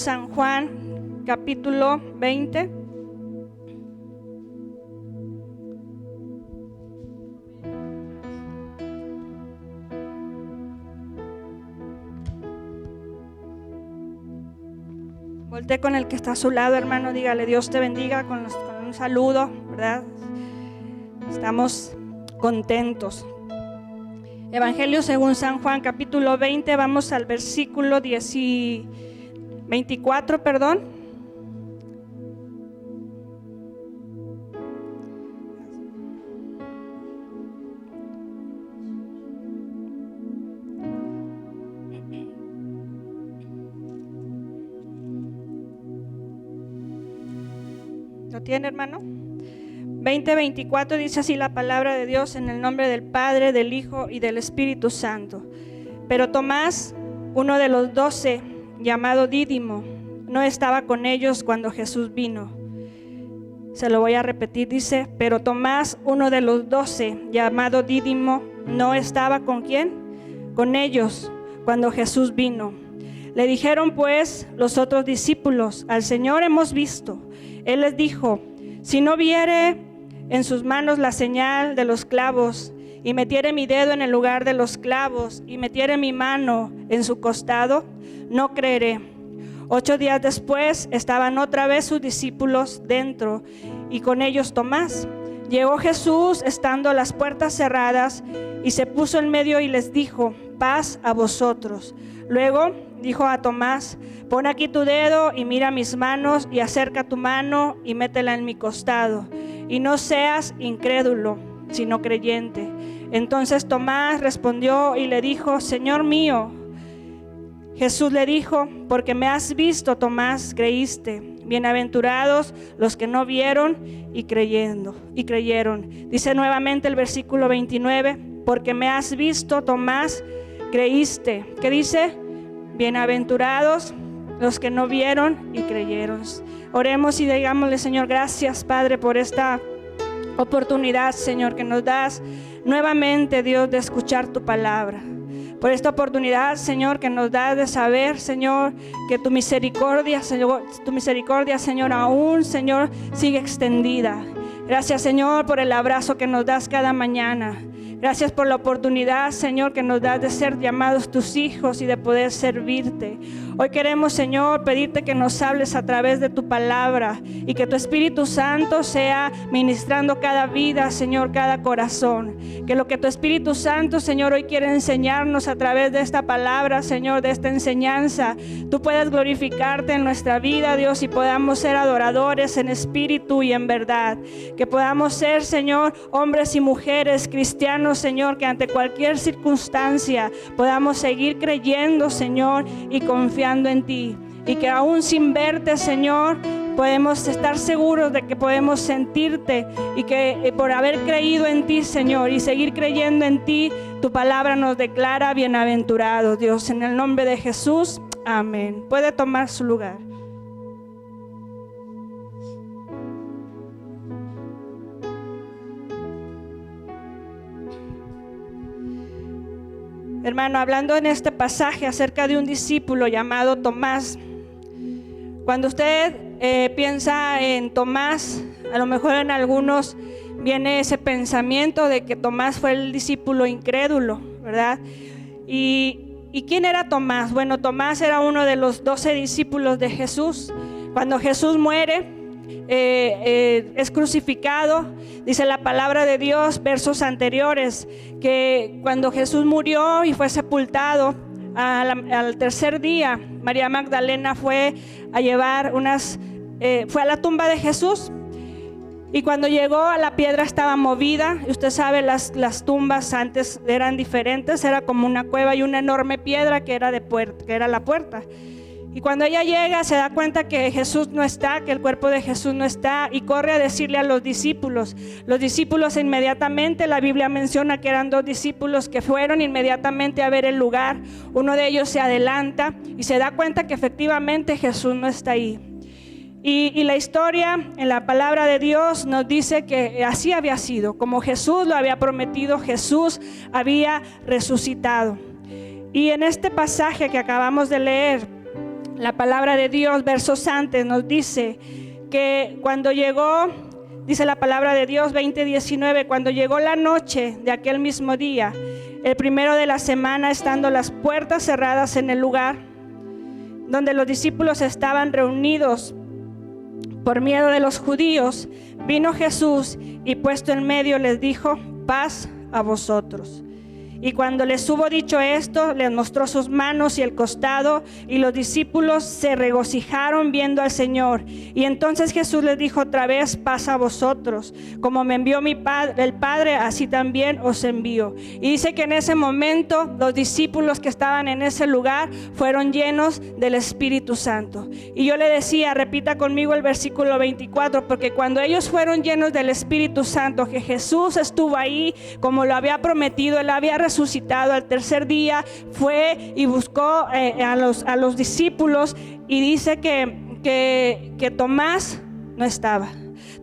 San Juan, capítulo 20. Voltee con el que está a su lado, hermano, dígale Dios te bendiga con un saludo, ¿verdad? Estamos contentos. Evangelio según San Juan, capítulo 20, vamos al versículo 24, perdón. ¿Lo tiene, hermano? 20:24 dice así la palabra de Dios: en el nombre del Padre, del Hijo y del Espíritu Santo. Pero Tomás, uno de los 12, llamado Dídimo, no estaba con ellos cuando Jesús vino. Se lo voy a repetir, dice: pero Tomás, uno de los 12, llamado Dídimo, no estaba ¿con quién? Con ellos cuando Jesús vino. Le dijeron pues los otros discípulos: al Señor hemos visto. Él les dijo: si no viere en sus manos la señal de los clavos, y metiere mi dedo en el lugar de los clavos, y metiere mi mano en su costado, no creeré. 8 días después estaban otra vez sus discípulos dentro, y con ellos Tomás. Llegó Jesús estando las puertas cerradas, y se puso en medio y les dijo: paz a vosotros. Luego dijo a Tomás: pon aquí tu dedo y mira mis manos, y acerca tu mano y métela en mi costado, y no seas incrédulo, sino creyente. Entonces Tomás respondió y le dijo: Señor mío. Jesús le dijo: porque me has visto, Tomás, creíste. Bienaventurados los que no vieron y creyeron. Dice nuevamente el versículo 29: porque me has visto, Tomás, creíste. ¿Qué dice? Bienaventurados los que no vieron y creyeron. Oremos y digámosle: Señor, gracias, Padre, por esta oportunidad, Señor, que nos das nuevamente, Dios, de escuchar tu palabra. Por esta oportunidad, Señor, que nos das de saber, Señor, que tu misericordia, Señor, aún, Señor, sigue extendida. Gracias, Señor, por el abrazo que nos das cada mañana. Gracias por la oportunidad, Señor, que nos das de ser llamados tus hijos y de poder servirte. Hoy queremos, Señor, pedirte que nos hables a través de tu palabra y que tu Espíritu Santo sea ministrando cada vida, Señor, cada corazón. Que lo que tu Espíritu Santo, Señor, hoy quiere enseñarnos a través de esta palabra, Señor, de esta enseñanza, tú puedas glorificarte en nuestra vida, Dios, y podamos ser adoradores en espíritu y en verdad. Que podamos ser, Señor, hombres y mujeres cristianos, Señor, que ante cualquier circunstancia podamos seguir creyendo, Señor, y confiando en ti. Y que aún sin verte, Señor, podemos estar seguros de que podemos sentirte y que por haber creído en ti, Señor, y seguir creyendo en ti, tu palabra nos declara bienaventurados, Dios. En el nombre de Jesús, amén. Puede tomar su lugar. Hermano, hablando en este pasaje acerca de un discípulo llamado Tomás, cuando usted piensa en Tomás, a lo mejor en algunos viene ese pensamiento de que Tomás fue el discípulo incrédulo, ¿verdad? ¿Y quién era Tomás? Bueno, Tomás era uno de los 12 discípulos de Jesús. Cuando Jesús muere, es crucificado, dice la palabra de Dios, versos anteriores, que cuando Jesús murió y fue sepultado, al tercer día, María Magdalena fue a llevar fue a la tumba de Jesús, y cuando llegó, la piedra estaba movida. Y usted sabe, las tumbas antes eran diferentes, era como una cueva y una enorme piedra que era la puerta. Y cuando ella llega, se da cuenta que Jesús no está, que el cuerpo de Jesús no está, y corre a decirle a los discípulos. Los discípulos inmediatamente, la Biblia menciona que eran 2 discípulos que fueron inmediatamente a ver el lugar. Uno de ellos se adelanta y se da cuenta que efectivamente Jesús no está ahí. Y la historia en la palabra de Dios nos dice que así había sido, como Jesús lo había prometido, Jesús había resucitado. Y en este pasaje que acabamos de leer, La palabra de Dios, versos antes, nos dice que cuando llegó, dice la palabra de Dios 20:19, cuando llegó la noche de aquel mismo día, el primero de la semana, estando las puertas cerradas en el lugar donde los discípulos estaban reunidos por miedo de los judíos, vino Jesús y puesto en medio les dijo: paz a vosotros. Y cuando les hubo dicho esto, les mostró sus manos y el costado, y los discípulos se regocijaron viendo al Señor. Y entonces Jesús les dijo otra vez: paz a vosotros, como me envió el Padre, así también os envío. Y dice que en ese momento los discípulos que estaban en ese lugar fueron llenos del Espíritu Santo. Y yo le decía, repita conmigo el versículo 24, porque cuando ellos fueron llenos del Espíritu Santo, que Jesús estuvo ahí como lo había prometido, Él había resucitado al tercer día, fue y buscó a los discípulos, y dice que Tomás no estaba.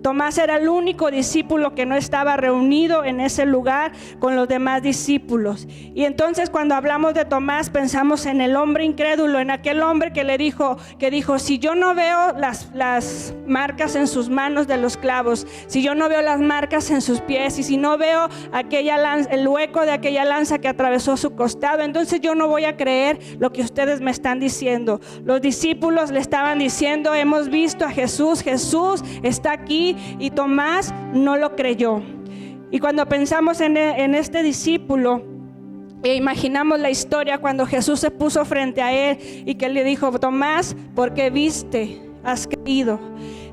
Tomás era el único discípulo que no estaba reunido en ese lugar con los demás discípulos. Y entonces cuando hablamos de Tomás pensamos en el hombre incrédulo, en aquel hombre que dijo, si yo no veo las marcas en sus manos de los clavos, si yo no veo las marcas en sus pies, y si no veo el hueco de aquella lanza que atravesó su costado, entonces yo no voy a creer lo que ustedes me están diciendo. Los discípulos le estaban diciendo: hemos visto a Jesús, Jesús está aquí. Y Tomás no lo creyó. Y cuando pensamos en este discípulo e imaginamos la historia cuando Jesús se puso frente a él y que le dijo: Tomás, porque viste, has creído.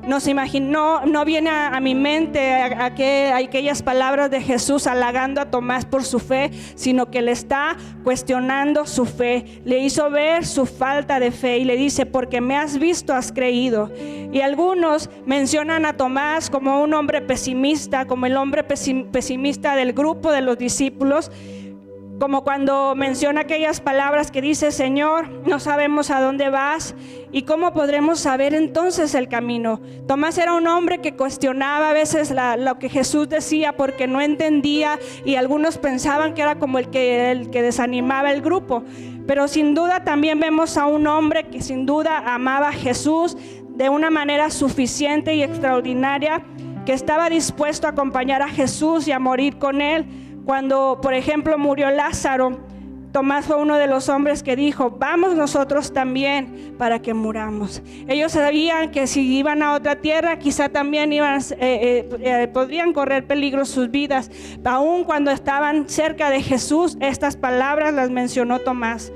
No viene a mi mente aquellas palabras de Jesús halagando a Tomás por su fe, sino que le está cuestionando su fe. Le hizo ver su falta de fe y le dice: porque me has visto, has creído. Y algunos mencionan a Tomás como un hombre pesimista, como el hombre pesimista del grupo de los discípulos, como cuando menciona aquellas palabras que dice: Señor, no sabemos a dónde vas y cómo podremos saber entonces el camino. Tomás era un hombre que cuestionaba a veces lo que Jesús decía porque no entendía, y algunos pensaban que era como el que desanimaba el grupo. Pero sin duda también vemos a un hombre que sin duda amaba a Jesús de una manera suficiente y extraordinaria, que estaba dispuesto a acompañar a Jesús y a morir con él. Cuando, por ejemplo, murió Lázaro, Tomás fue uno de los hombres que dijo: vamos nosotros también para que muramos. Ellos sabían que si iban a otra tierra, quizá también podrían correr peligro sus vidas. Aún cuando estaban cerca de Jesús, estas palabras las mencionó Tomás.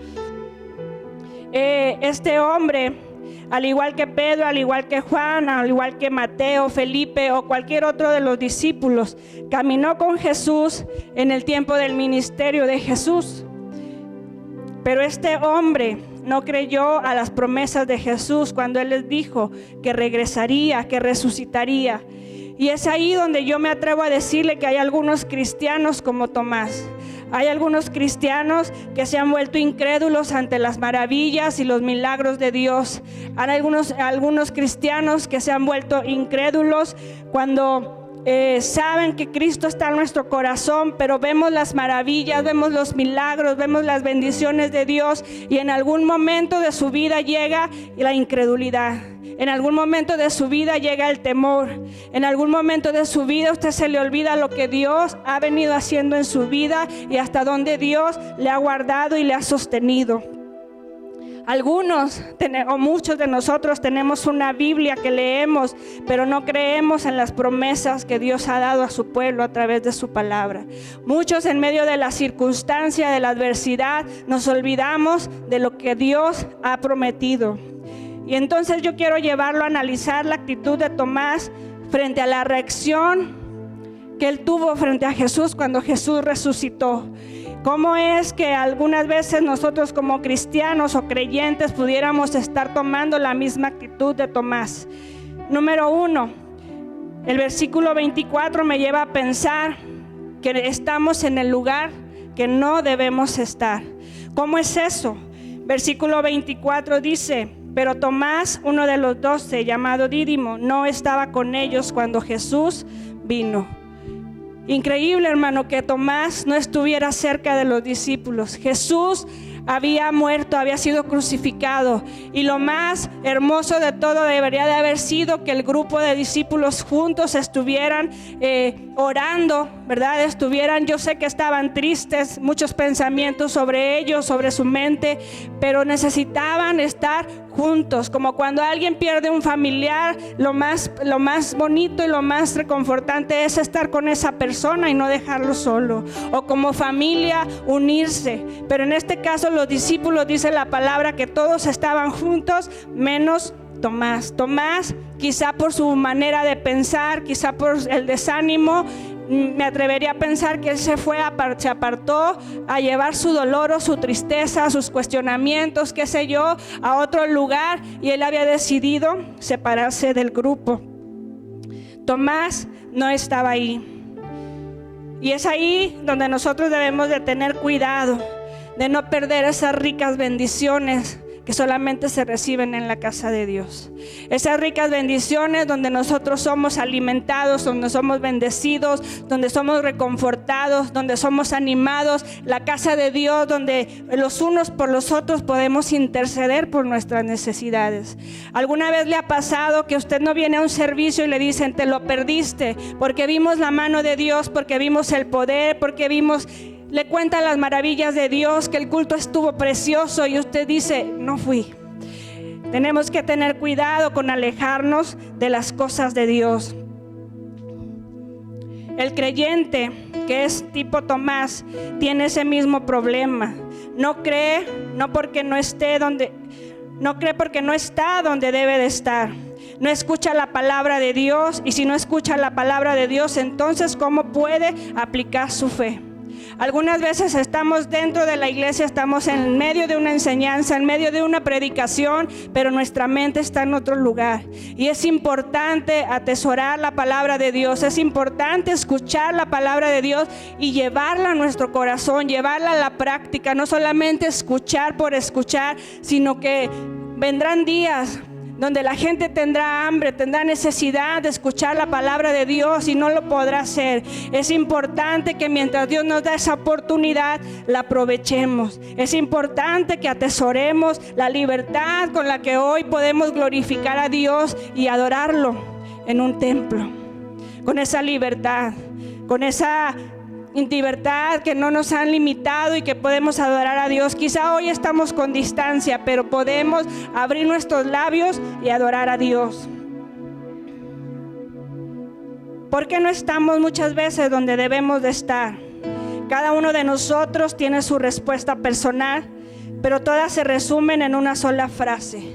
Este hombre, al igual que Pedro, al igual que Juan, al igual que Mateo, Felipe o cualquier otro de los discípulos, caminó con Jesús en el tiempo del ministerio de Jesús. Pero este hombre no creyó a las promesas de Jesús cuando Él les dijo que regresaría, que resucitaría. Y es ahí donde yo me atrevo a decirle que hay algunos cristianos como Tomás. Hay algunos cristianos que se han vuelto incrédulos ante las maravillas y los milagros de Dios. Hay algunos cristianos que se han vuelto incrédulos cuando saben que Cristo está en nuestro corazón, pero vemos las maravillas, vemos los milagros, vemos las bendiciones de Dios, y en algún momento de su vida llega la incredulidad. En algún momento de su vida llega el temor. En algún momento de su vida usted se le olvida lo que Dios ha venido haciendo en su vida y hasta dónde Dios le ha guardado y le ha sostenido. Algunos o muchos de nosotros tenemos una Biblia que leemos, pero no creemos en las promesas que Dios ha dado a su pueblo a través de su palabra. Muchos, en medio de la circunstancia, de la adversidad, nos olvidamos de lo que Dios ha prometido. Y entonces yo quiero llevarlo a analizar la actitud de Tomás frente a la reacción que él tuvo frente a Jesús cuando Jesús resucitó. ¿Cómo es que algunas veces nosotros como cristianos o creyentes pudiéramos estar tomando la misma actitud de Tomás? Número 1, el versículo 24 me lleva a pensar que estamos en el lugar que no debemos estar. ¿Cómo es eso? Versículo 24 dice: pero Tomás, uno de los 12, llamado Dídimo, no estaba con ellos cuando Jesús vino. Increíble, hermano, que Tomás no estuviera cerca de los discípulos. Jesús había muerto, había sido crucificado. Y lo más hermoso de todo debería de haber sido que el grupo de discípulos juntos estuvieran orando, ¿verdad? Yo sé que estaban tristes, muchos pensamientos sobre ellos, sobre su mente, pero necesitaban estar juntos. Como cuando alguien pierde un familiar, lo más bonito y lo más reconfortante es estar con esa persona y no dejarlo solo. O como familia, unirse. Pero en este caso los discípulos, dice la palabra, que todos estaban juntos, menos Tomás. Tomás, quizá por su manera de pensar, quizá por el desánimo, me atrevería a pensar que él se apartó a llevar su dolor o su tristeza, sus cuestionamientos, qué sé yo, a otro lugar, y él había decidido separarse del grupo. Tomás no estaba ahí. Y es ahí donde nosotros debemos de tener cuidado, de no perder esas ricas bendiciones que solamente se reciben en la casa de Dios. Esas ricas bendiciones donde nosotros somos alimentados, donde somos bendecidos, donde somos reconfortados, donde somos animados. La casa de Dios donde los unos por los otros podemos interceder por nuestras necesidades. ¿Alguna vez le ha pasado que usted no viene a un servicio y le dicen te lo perdiste? Porque vimos la mano de Dios, porque vimos el poder, porque le cuentan las maravillas de Dios, que el culto estuvo precioso, y usted dice, no fui. Tenemos que tener cuidado con alejarnos de las cosas de Dios. El creyente, que es tipo Tomás, tiene ese mismo problema. No cree porque no está donde debe de estar. No escucha la palabra de Dios, y si no escucha la palabra de Dios, entonces ¿cómo puede aplicar su fe? Algunas veces estamos dentro de la iglesia, estamos en medio de una enseñanza, en medio de una predicación, pero nuestra mente está en otro lugar. Y es importante atesorar la palabra de Dios, es importante escuchar la palabra de Dios y llevarla a nuestro corazón, llevarla a la práctica. No solamente escuchar por escuchar, sino que vendrán días donde la gente tendrá hambre, tendrá necesidad de escuchar la palabra de Dios y no lo podrá hacer. Es importante que mientras Dios nos da esa oportunidad, la aprovechemos. Es importante que atesoremos la libertad con la que hoy podemos glorificar a Dios y adorarlo en un templo. Con esa libertad, con esa libertad que no nos han limitado y que podemos adorar a Dios. Quizá hoy estamos con distancia, pero podemos abrir nuestros labios y adorar a Dios. ¿Por qué no estamos muchas veces donde debemos de estar? Cada uno de nosotros tiene su respuesta personal, pero todas se resumen en una sola frase.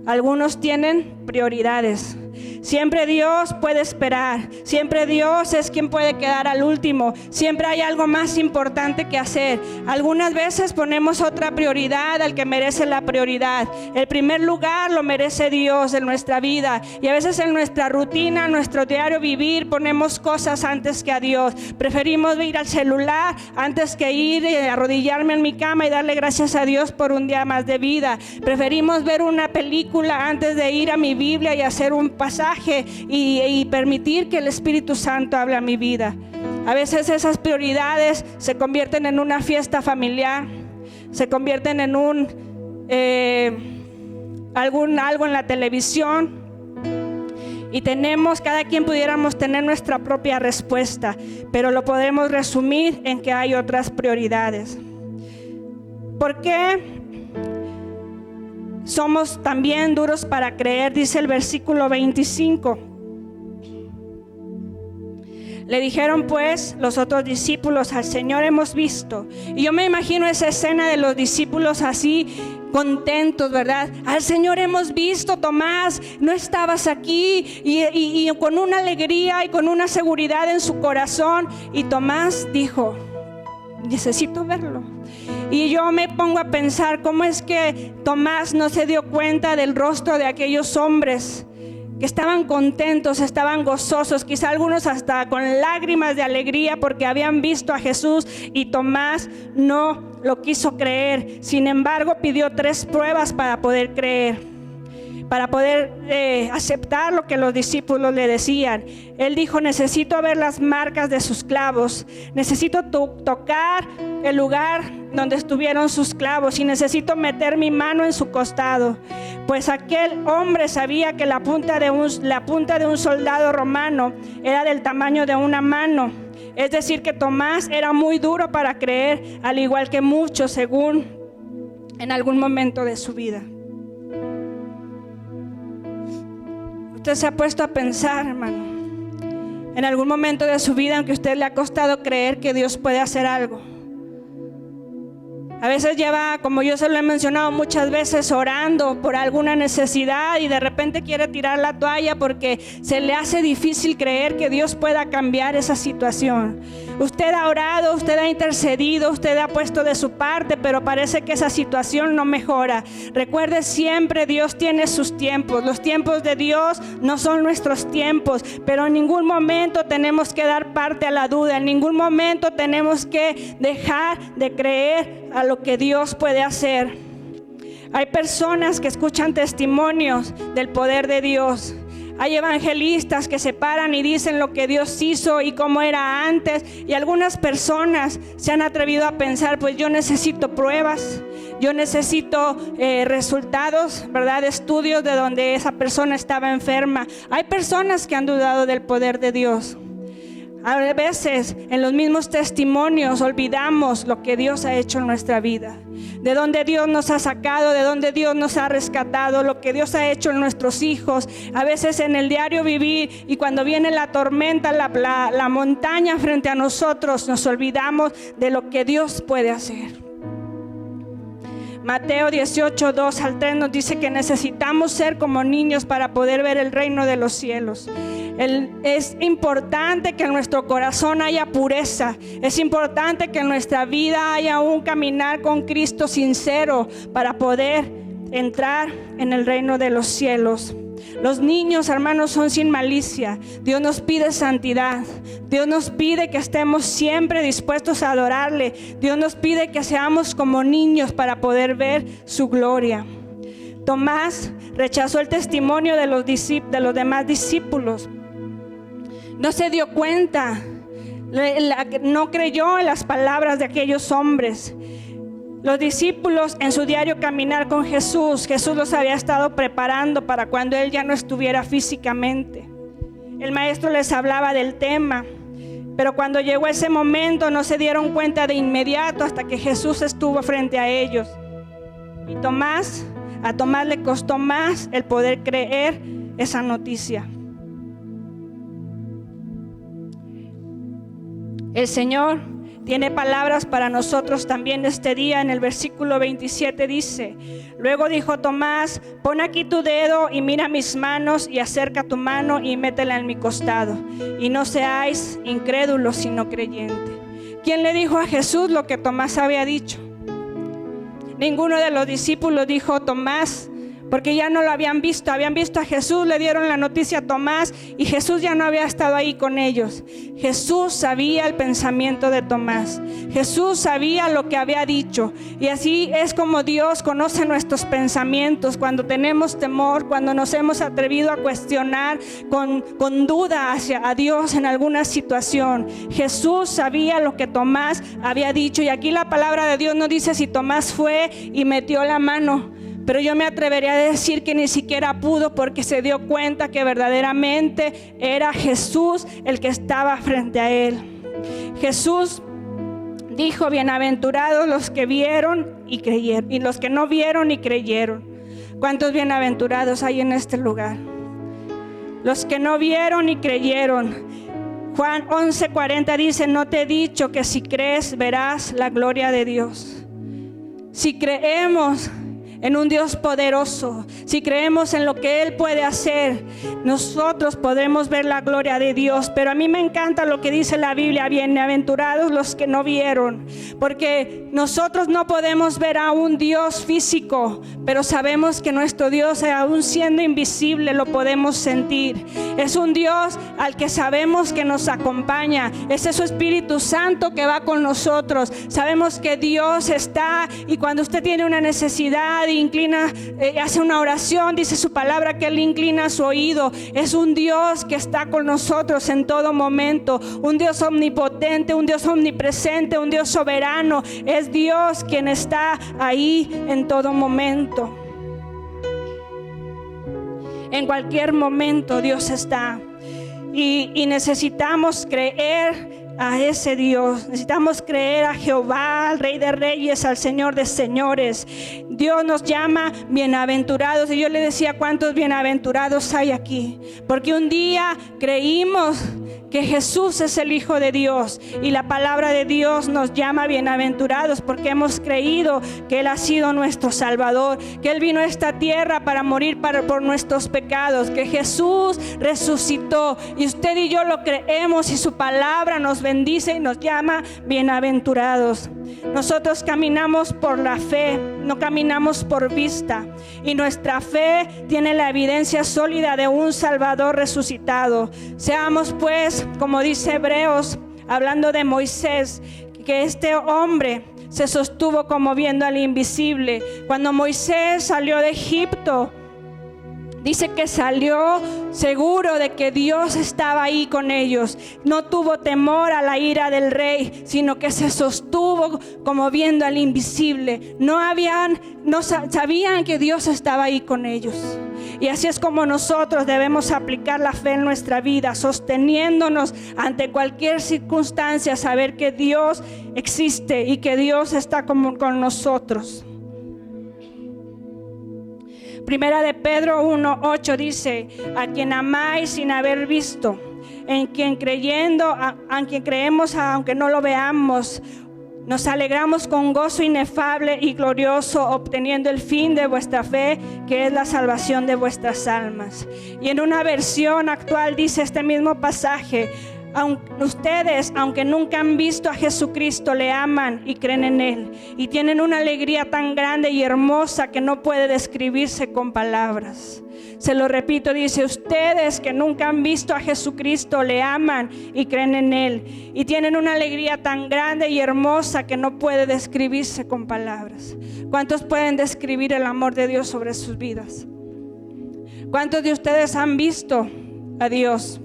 Algunos tienen prioridades. Siempre Dios puede esperar. Siempre Dios es quien puede quedar al último. Siempre hay algo más importante que hacer. Algunas veces ponemos otra prioridad al que merece la prioridad. El primer lugar lo merece Dios en nuestra vida. Y a veces en nuestra rutina, en nuestro diario vivir, ponemos cosas antes que a Dios. Preferimos ir al celular antes que ir y arrodillarme en mi cama y darle gracias a Dios por un día más de vida. Preferimos ver una película antes de ir a mi Biblia y hacer un pasaje y permitir que el Espíritu Santo hable a mi vida. A veces esas prioridades se convierten en una fiesta familiar, se convierten en algo en la televisión, y cada quien pudiéramos tener nuestra propia respuesta, pero lo podemos resumir en que hay otras prioridades. ¿Por qué somos también duros para creer? Dice el versículo 25. Le dijeron pues los otros discípulos: al Señor hemos visto. Y yo me imagino esa escena de los discípulos así contentos, ¿verdad? Al Señor hemos visto, Tomás, no estabas aquí, y con una alegría y con una seguridad en su corazón. Y Tomás dijo: necesito verlo. Y yo me pongo a pensar cómo es que Tomás no se dio cuenta del rostro de aquellos hombres que estaban contentos, estaban gozosos, quizá algunos hasta con lágrimas de alegría porque habían visto a Jesús, y Tomás no lo quiso creer. Sin embargo, pidió 3 pruebas para poder creer. para poder aceptar lo que los discípulos le decían. Él dijo: necesito ver las marcas de sus clavos, necesito tocar el lugar donde estuvieron sus clavos y necesito meter mi mano en su costado. Pues aquel hombre sabía que la punta de un soldado romano era del tamaño de una mano. Es decir, que Tomás era muy duro para creer, al igual que muchos, según en algún momento de su vida. Usted se ha puesto a pensar, hermano, en algún momento de su vida, aunque a usted le ha costado creer que Dios puede hacer algo. A veces lleva, como yo se lo he mencionado muchas veces, orando por alguna necesidad y de repente quiere tirar la toalla porque se le hace difícil creer que Dios pueda cambiar esa situación. Usted ha orado, usted ha intercedido, usted ha puesto de su parte, pero parece que esa situación no mejora. Recuerde siempre, Dios tiene sus tiempos. Los tiempos de Dios no son nuestros tiempos, pero en ningún momento tenemos que dar parte a la duda. En ningún momento tenemos que dejar de creer a lo que Dios puede hacer. Hay personas que escuchan testimonios del poder de Dios. Hay evangelistas que se paran y dicen lo que Dios hizo y cómo era antes. Y algunas personas se han atrevido a pensar: pues yo necesito pruebas, yo necesito resultados, ¿verdad? Estudios de donde esa persona estaba enferma. Hay personas que han dudado del poder de Dios. A veces en los mismos testimonios olvidamos lo que Dios ha hecho en nuestra vida, de donde Dios nos ha sacado, de donde Dios nos ha rescatado, lo que Dios ha hecho en nuestros hijos. A veces en el diario vivir, y cuando viene la tormenta, la montaña frente a nosotros, nos olvidamos de lo que Dios puede hacer. Mateo 18, 2 al 3 nos dice que necesitamos ser como niños para poder ver el reino de los cielos. Es importante que en nuestro corazón haya pureza. Es importante que en nuestra vida haya un caminar con Cristo sincero para poder entrar en el reino de los cielos. Los niños, hermanos, son sin malicia. Dios nos pide santidad. Dios nos pide que estemos siempre dispuestos a adorarle. Dios nos pide que seamos como niños para poder ver su gloria. Tomás rechazó el testimonio de los demás discípulos. No se dio cuenta, no creyó en las palabras de aquellos hombres. Los discípulos, en su diario caminar con Jesús los había estado preparando para cuando Él ya no estuviera físicamente. El maestro les hablaba del tema, pero cuando llegó ese momento no se dieron cuenta de inmediato hasta que Jesús estuvo frente a ellos. Y a Tomás le costó más el poder creer esa noticia. El Señor tiene palabras para nosotros también este día. En el versículo 27 dice: luego dijo Tomás: pon aquí tu dedo y mira mis manos, y acerca tu mano y métela en mi costado, y no seáis incrédulos sino creyentes. ¿Quién le dijo a Jesús lo que Tomás había dicho? Ninguno de los discípulos dijo Tomás, porque ya no lo habían visto a Jesús, le dieron la noticia a Tomás y Jesús ya no había estado ahí con ellos. Jesús sabía el pensamiento de Tomás, Jesús sabía lo que había dicho, y así es como Dios conoce nuestros pensamientos. Cuando tenemos temor, cuando nos hemos atrevido a cuestionar con duda hacia a Dios en alguna situación, Jesús sabía lo que Tomás había dicho. Y aquí la palabra de Dios no dice si Tomás fue y metió la mano, pero yo me atrevería a decir que ni siquiera pudo, porque se dio cuenta que verdaderamente era Jesús el que estaba frente a él. Jesús dijo: bienaventurados los que vieron y creyeron, y los que no vieron y creyeron. ¿Cuántos bienaventurados hay en este lugar? Los que no vieron y creyeron. Juan 11:40 dice: no te he dicho que si crees verás la gloria de Dios. Si creemos en un Dios poderoso, si creemos en lo que Él puede hacer, nosotros podremos ver la gloria de Dios. Pero a mí me encanta lo que dice la Biblia: bienaventurados los que no vieron, porque nosotros no podemos ver a un Dios físico, pero sabemos que nuestro Dios, aún siendo invisible, lo podemos sentir. Es un Dios al que sabemos que nos acompaña. Ese es su Espíritu Santo que va con nosotros. Sabemos que Dios está, y cuando usted tiene una necesidad inclina, hace una oración, dice su palabra que Él inclina su oído. Es un Dios que está con nosotros en todo momento, un Dios omnipotente, un Dios omnipresente, un Dios soberano. Es Dios quien está ahí en todo momento. En cualquier momento Dios está. Y necesitamos creer a ese Dios. Necesitamos creer a Jehová, al Rey de Reyes, al Señor de Señores. Dios nos llama bienaventurados. Y yo le decía, ¿cuántos bienaventurados hay aquí? Porque un día creímos que Jesús es el Hijo de Dios, y la palabra de Dios nos llama bienaventurados porque hemos creído que Él ha sido nuestro Salvador, que Él vino a esta tierra para morir por nuestros pecados, que Jesús resucitó, y usted y yo lo creemos, y su palabra nos bendice y nos llama bienaventurados. Nosotros caminamos por la fe, no caminamos por vista, y nuestra fe tiene la evidencia sólida de un Salvador resucitado. Seamos pues, como dice Hebreos, hablando de Moisés, que este hombre se sostuvo como viendo al invisible. Cuando Moisés salió de Egipto, dice que salió seguro de que Dios estaba ahí con ellos. No tuvo temor a la ira del rey, sino que se sostuvo como viendo al invisible. No sabían que Dios estaba ahí con ellos. Y así es como nosotros debemos aplicar la fe en nuestra vida, sosteniéndonos ante cualquier circunstancia, saber que Dios existe y que Dios está con nosotros. Primera de Pedro 1:8 dice: a quien amáis sin haber visto, en quien creemos aunque no lo veamos, nos alegramos con gozo inefable y glorioso, obteniendo el fin de vuestra fe, que es la salvación de vuestras almas. Y en una versión actual dice este mismo pasaje: ustedes, aunque nunca han visto a Jesucristo, le aman y creen en Él, y tienen una alegría tan grande y hermosa que no puede describirse con palabras. Se lo repito, dice: ustedes que nunca han visto a Jesucristo, le aman y creen en Él, y tienen una alegría tan grande y hermosa que no puede describirse con palabras. ¿Cuántos pueden describir el amor de Dios sobre sus vidas? ¿Cuántos de ustedes han visto a Dios?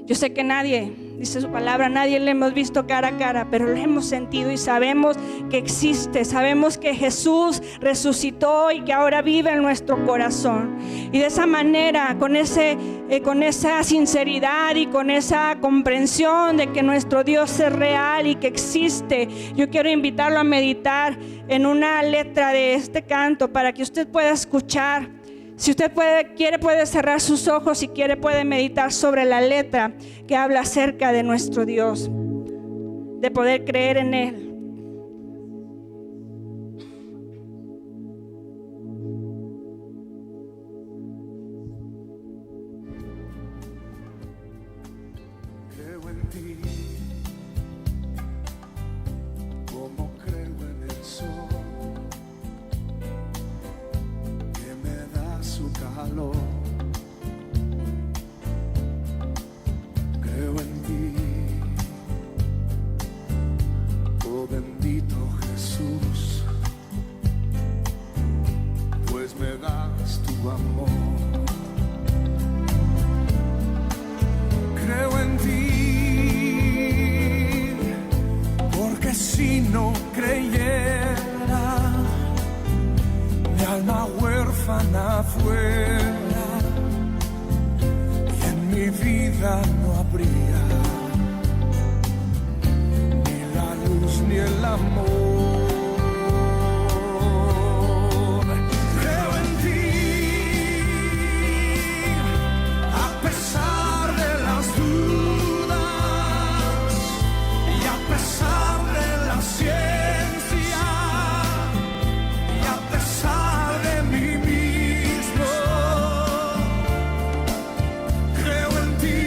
Yo sé que nadie, dice su palabra, nadie le hemos visto cara a cara, pero lo hemos sentido y sabemos que existe, sabemos que Jesús resucitó y que ahora vive en nuestro corazón. Y de esa manera, con esa sinceridad y con esa comprensión de que nuestro Dios es real y que existe, yo quiero invitarlo a meditar en una letra de este canto para que usted pueda escuchar. Si usted quiere, puede cerrar sus ojos. Si quiere, puede meditar sobre la letra que habla acerca de nuestro Dios, de poder creer en Él. Creo en ti, como creo en el sol, su calor. Creo en ti, oh bendito Jesús, pues me das tu amor. Creo en ti, porque si no creyera, mi alma huérfana fuera, y en mi vida no habría ni la luz ni el amor. Creo en ti, a pesar de las dudas y a pesar de la ciencia, y a pesar de mí mismo. Creo en ti,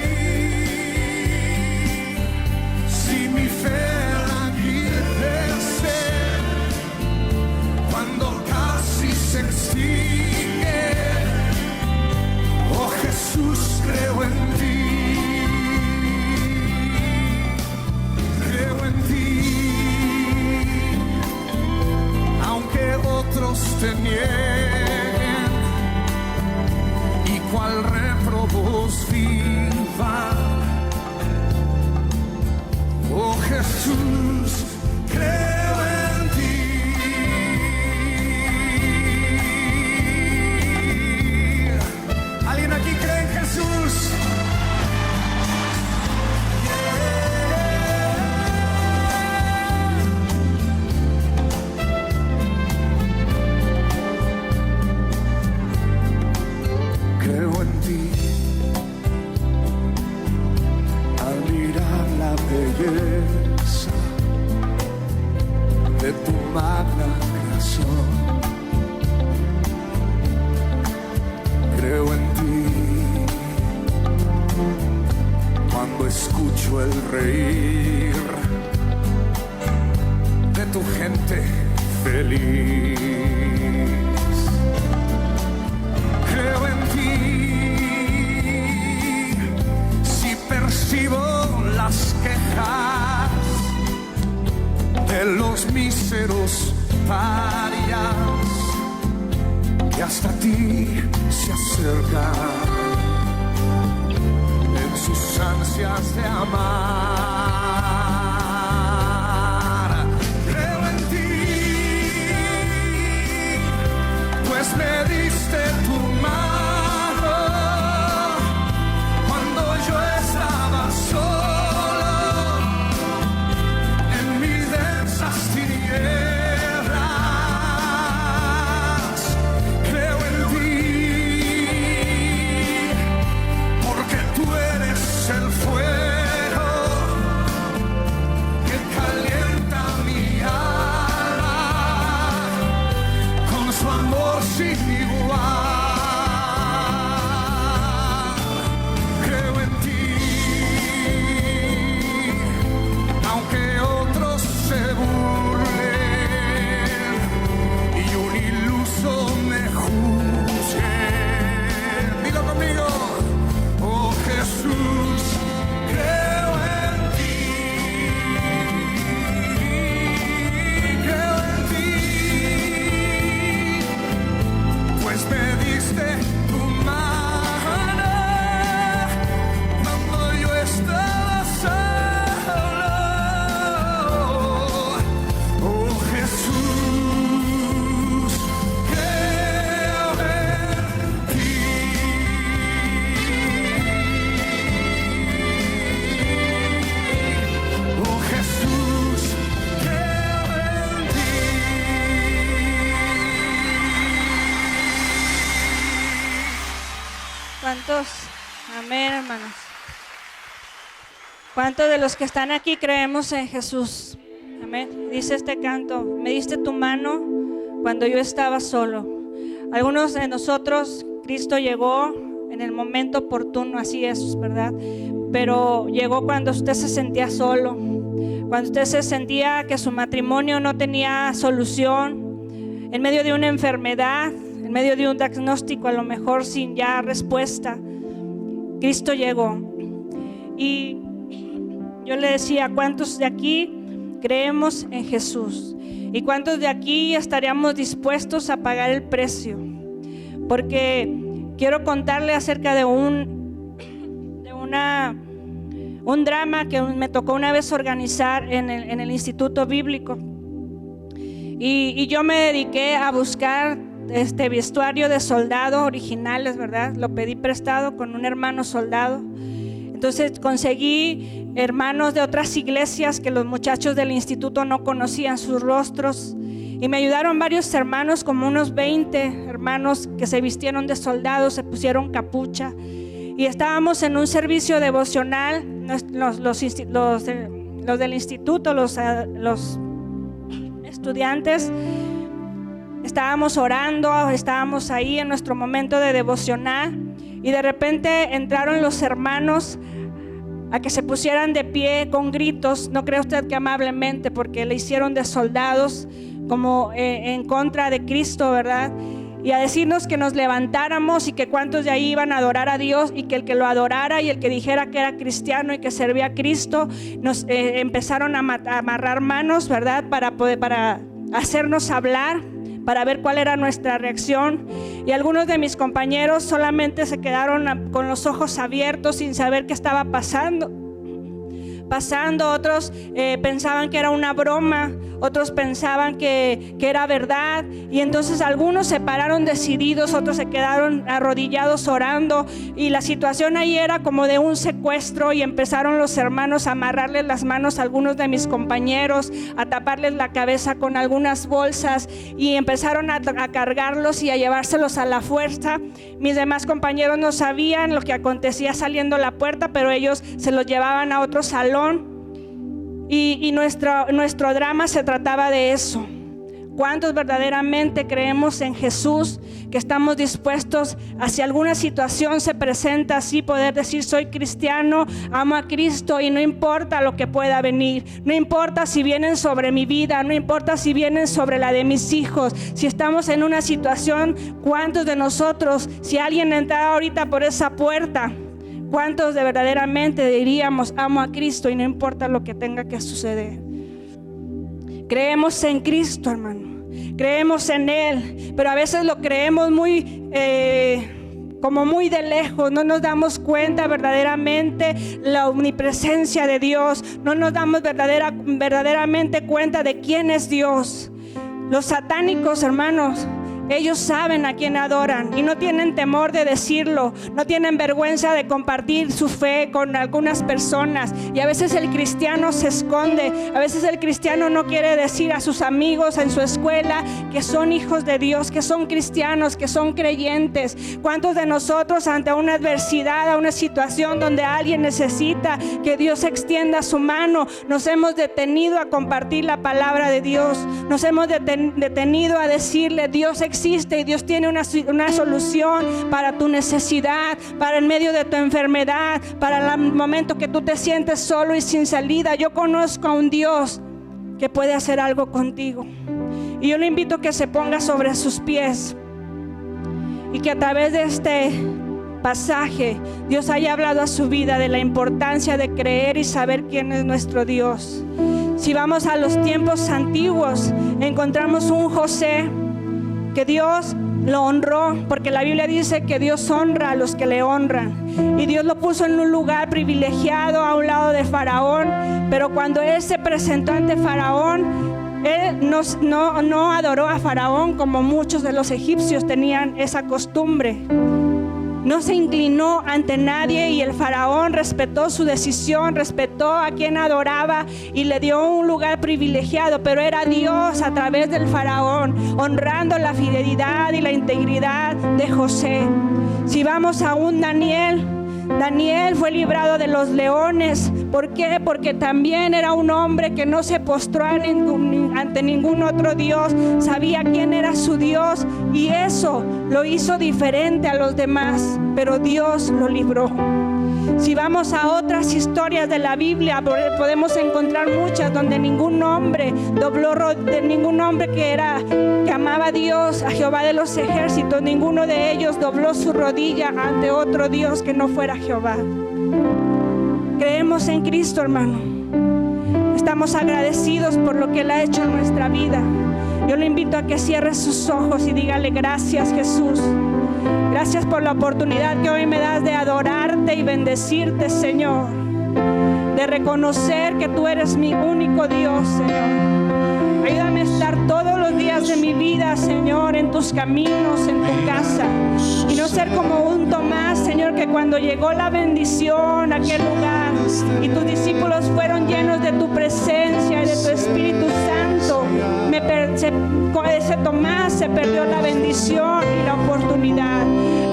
cual réprobos vivan. Oh Jesús, creo en ti. ¿Alguien aquí cree en Jesús? Creo en ti. Al mirar la belleza de tu magna creación, creo en ti. Cuando escucho el reír de tu gente feliz, creo en ti. Si percibo las quejas de los míseros parias que hasta ti se acercan en sus ansias de amar, creo en ti, pues me diste tu mano cuando yo estaba solo en mis densas tinieblas. Creo en ti, porque tú eres el fuego que calienta mi alma con su amor sin igual. Creo en ti, aunque otros se burlen y un iluso me juzgue. Dilo conmigo. Oh Jesús, creo en ti. Creo en ti, pues me diste tu mano cuando yo estaba solo. Oh Jesús, creo en ti. Oh Jesús, creo en ti. ¿Cuántos? Amén, hermanos. ¿Cuántos de los que están aquí creemos en Jesús? Amén. Dice este canto: me diste tu mano cuando yo estaba solo. Algunos de nosotros, Cristo llegó en el momento oportuno, así es, ¿verdad? Pero llegó cuando usted se sentía solo, cuando usted se sentía que su matrimonio no tenía solución, en medio de una enfermedad, en medio de un diagnóstico a lo mejor sin ya respuesta. Cristo llegó. Y yo le decía, ¿cuántos de aquí creemos en Jesús? ¿Y cuántos de aquí estaríamos dispuestos a pagar el precio? Porque quiero contarle acerca de un drama que me tocó una vez organizar en el Instituto Bíblico. Y yo me dediqué a buscar vestuario de soldado originales, ¿verdad? Lo pedí prestado con un hermano soldado. Entonces conseguí hermanos de otras iglesias que los muchachos del instituto no conocían sus rostros, y me ayudaron varios hermanos, como unos 20 hermanos que se vistieron de soldados, se pusieron capucha, y estábamos en un servicio devocional. Los del instituto, los estudiantes, estábamos orando, estábamos ahí en nuestro momento de devocional, y de repente entraron los hermanos a que se pusieran de pie con gritos. No cree usted que amablemente, porque le hicieron de soldados como en contra de Cristo, ¿verdad? Y a decirnos que nos levantáramos y que cuántos de ahí iban a adorar a Dios, y que el que lo adorara y el que dijera que era cristiano y que servía a Cristo, nos empezaron a amarrar manos, ¿verdad? Para hacernos hablar, para ver cuál era nuestra reacción. Y algunos de mis compañeros solamente se quedaron con los ojos abiertos sin saber qué estaba pasando. Otros pensaban que era una broma, otros pensaban que era verdad, y entonces algunos se pararon decididos, otros se quedaron arrodillados orando, y la situación ahí era como de un secuestro, y empezaron los hermanos a amarrarles las manos a algunos de mis compañeros, a taparles la cabeza con algunas bolsas, y empezaron a cargarlos y a llevárselos a la fuerza. Mis demás compañeros no sabían lo que acontecía saliendo a la puerta, pero ellos se los llevaban a otro salón. Y nuestro drama se trataba de eso. ¿Cuántos verdaderamente creemos en Jesús? Que estamos dispuestos a, si alguna situación se presenta así, poder decir: soy cristiano, amo a Cristo, y no importa lo que pueda venir, no importa si vienen sobre mi vida, no importa si vienen sobre la de mis hijos. Si estamos en una situación, ¿cuántos de nosotros, si alguien entrara ahorita por esa puerta, cuántos de verdaderamente diríamos: amo a Cristo y no importa lo que tenga que suceder? Creemos en Cristo, hermano, creemos en Él, pero a veces lo creemos muy como muy de lejos. No nos damos cuenta verdaderamente la omnipresencia de Dios, no nos damos verdaderamente cuenta de quién es Dios. Los satánicos, hermanos, ellos saben a quién adoran y no tienen temor de decirlo, no tienen vergüenza de compartir su fe con algunas personas. Y a veces el cristiano se esconde, a veces el cristiano no quiere decir a sus amigos en su escuela que son hijos de Dios, que son cristianos, que son creyentes. ¿Cuántos de nosotros ante una adversidad, a una situación donde alguien necesita que Dios extienda su mano, nos hemos detenido a compartir la palabra de Dios? Nos hemos detenido a decirle: Dios existe y Dios tiene una solución para tu necesidad, para en medio de tu enfermedad, para el momento que tú te sientes solo y sin salida. Yo conozco a un Dios que puede hacer algo contigo, y yo le invito a que se ponga sobre sus pies y que a través de este pasaje Dios haya hablado a su vida de la importancia de creer y saber quién es nuestro Dios. Si vamos a los tiempos antiguos, encontramos un José que Dios lo honró, porque la Biblia dice que Dios honra a los que le honran, y Dios lo puso en un lugar privilegiado a un lado de Faraón. Pero cuando él se presentó ante Faraón, él no adoró a Faraón como muchos de los egipcios tenían esa costumbre. No se inclinó ante nadie, y el faraón respetó su decisión, respetó a quien adoraba y le dio un lugar privilegiado. Pero era Dios a través del faraón, honrando la fidelidad y la integridad de José. Si vamos a un Daniel fue librado de los leones. ¿Por qué? Porque también era un hombre que no se postró ante ningún otro Dios. Sabía quién era su Dios, y eso lo hizo diferente a los demás, pero Dios lo libró. Si vamos a otras historias de la Biblia, podemos encontrar muchas donde ningún hombre que amaba a Dios, a Jehová de los ejércitos, ninguno de ellos dobló su rodilla ante otro Dios que no fuera Jehová. Creemos en Cristo, hermano. Estamos agradecidos por lo que Él ha hecho en nuestra vida. Yo le invito a que cierre sus ojos y dígale: gracias, Jesús. Gracias por la oportunidad que hoy me das de adorarte y bendecirte, Señor. De reconocer que tú eres mi único Dios, Señor. Ayúdame a estar todos los días de mi vida, Señor, en tus caminos, en tu casa. Y no ser como un Tomás, Señor, que cuando llegó la bendición a aquel lugar y tus discípulos fueron llenos de tu presencia y de tu Espíritu Santo, con ese Tomás se perdió la bendición y la oportunidad.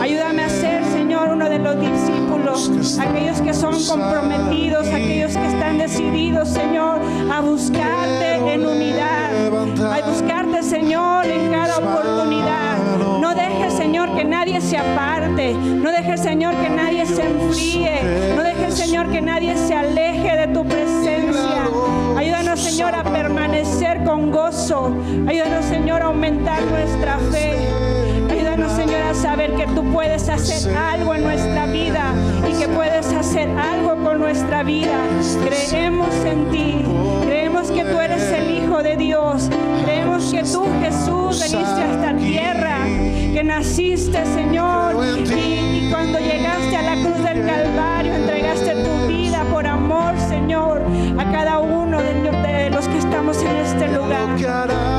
Ayúdame a ser, Señor, uno de los discípulos, aquellos que son comprometidos, aquellos que están decididos, Señor, a buscarte en unidad, a buscarte, Señor, en cada oportunidad. No dejes, Señor, que nadie se aparte, no dejes, Señor, que nadie se enfríe, no dejes, Señor, que nadie se aleje de tu presencia. Ayúdanos, Señor, a permanecer con gozo. Ayúdanos, Señor, a aumentar nuestra fe. Ayúdanos, Señor, a saber que tú puedes hacer algo en nuestra vida y que puedes hacer hacer algo con nuestra vida. Creemos en ti. Creemos que tú eres el Hijo de Dios. Creemos que tú, Jesús, veniste a esta tierra, que naciste, Señor, y cuando llegaste a la cruz del Calvario, entregaste tu vida por amor, Señor, a cada uno de los que estamos en este lugar.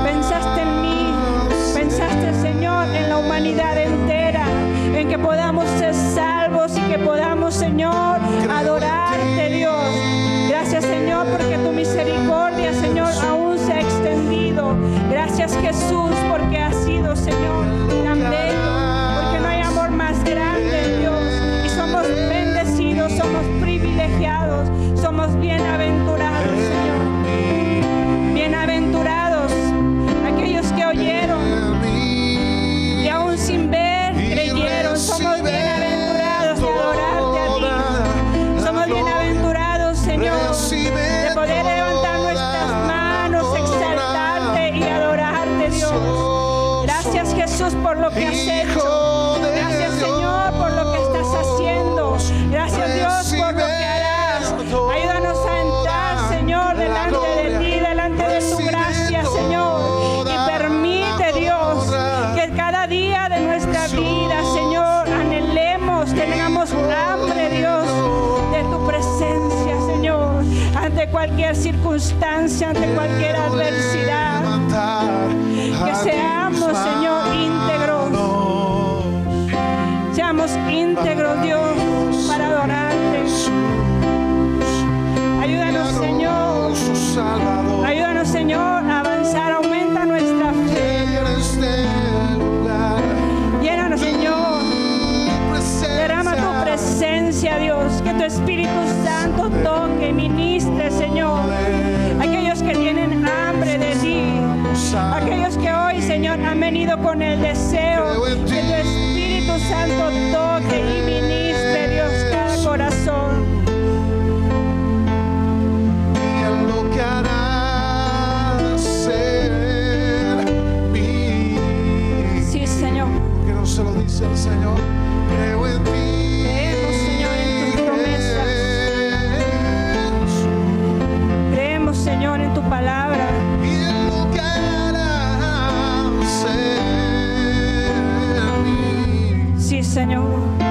Pensaste en mí, pensaste, Señor, en la humanidad entera, en que podamos ser salvos y que podamos, Señor, adorarte, Dios. Gracias, Señor, porque tu misericordia, Señor, aún se ha extendido. Gracias, Jesús, porque has sido, Señor, tan bello, porque no hay amor más grande, Dios. Y somos bendecidos, somos privilegiados, somos bienaventurados, Señor. Bienaventurados aquellos que oyeron y aún sin ver creyeron. Somos bienaventurados de adorarte a ti. Somos bienaventurados, Señor, de poder levantar nuestras manos, exaltarte y adorarte, Dios. Gracias, Jesús, por lo que has hecho. Gracias, Señor, por lo que estás haciendo. Gracias, Dios, por lo que harás. Ayúdanos a entrar, Señor, delante de ti, delante de tu gracia, Señor. Y permite, Dios, que cada día de nuestra vida, Señor, anhelemos, tengamos hambre, Dios, de tu presencia, Señor, ante cualquier circunstancia, ante cualquier adversidad. Que seamos, Señor, íntegros. Seamos íntegros, Dios, para adorarte. Ayúdanos, Señor. Ayúdanos, Señor, a avanzar. Aumenta nuestra fe. Llénanos, Señor. Derrama tu presencia, Dios. Que tu Espíritu Santo toque y ministre, Señor. Aquellos que tienen hambre de ti. Aquellos que hoy, Señor, han venido con el deseo que tu Espíritu Santo toque y ministre, Dios, cada corazón. Sí, Señor. Que no se lo dice el Señor. Creo en ti. Creemos, Señor, en tus promesas. Creemos, Señor, en tu palabra. Y en lo que harás en mí. Sí, Señor.